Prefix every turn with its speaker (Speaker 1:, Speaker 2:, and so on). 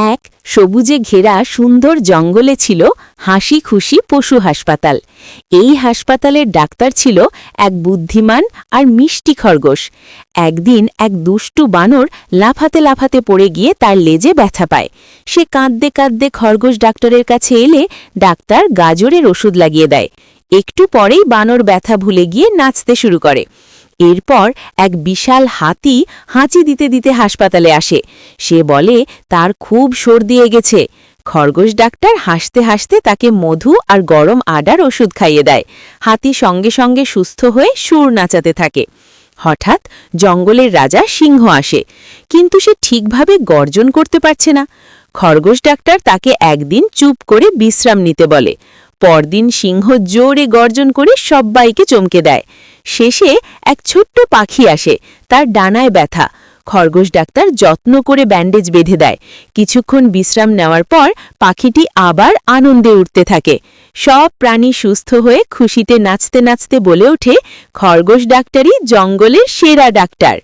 Speaker 1: এক সবুজে ঘেরা সুন্দর জঙ্গলে ছিল হাসি খুশি পশু হাসপাতাল। এই হাসপাতালের ডাক্তার ছিল এক বুদ্ধিমান আর মিষ্টি খরগোশ। একদিন এক দুষ্টু বানর লাফাতে লাফাতে পড়ে গিয়ে তার লেজে ব্যথা পায়। সে কাঁদতে কাঁদতে খরগোশ ডাক্তারের কাছে এলে ডাক্তার গাজরের ওষুধ লাগিয়ে দেয়। একটু পরেই বানর ব্যথা ভুলে গিয়ে নাচতে শুরু করে। এরপর এক বিশাল হাতি হাঁচি দিতে দিতে হাসপাতালে আসে। সে বলে তার খুব সর্দি গেছে। খরগোশ ডাক্তার হাসতে হাসতে তাকে মধু আর গরম আডার ওষুধ খাইয়ে দেয়। হাতি সঙ্গে সঙ্গে সুস্থ হয়ে সুর নাচাতে থাকে। হঠাৎ জঙ্গলের রাজা সিংহ আসে, কিন্তু সে ঠিকভাবে গর্জন করতে পারছে না। খরগোশ ডাক্তার তাকে একদিন চুপ করে বিশ্রাম নিতে বলে। পরদিন সিংহ জোরে গর্জন করে সব্বাইকে চমকে দেয়। শেষে এক ছোট্ট পাখি আসে, তার ডানায় ব্যথা। খরগোশ ডাক্তার যত্ন করে ব্যান্ডেজ বেঁধে দেয়। কিছুক্ষণ বিশ্রাম নেওয়ার পর পাখিটি আবার আনন্দে উঠতে থাকে। সব প্রাণী সুস্থ হয়ে খুশিতে নাচতে নাচতে বলে ওঠে, খরগোশ ডাক্তারই জঙ্গলের সেরা ডাক্তার।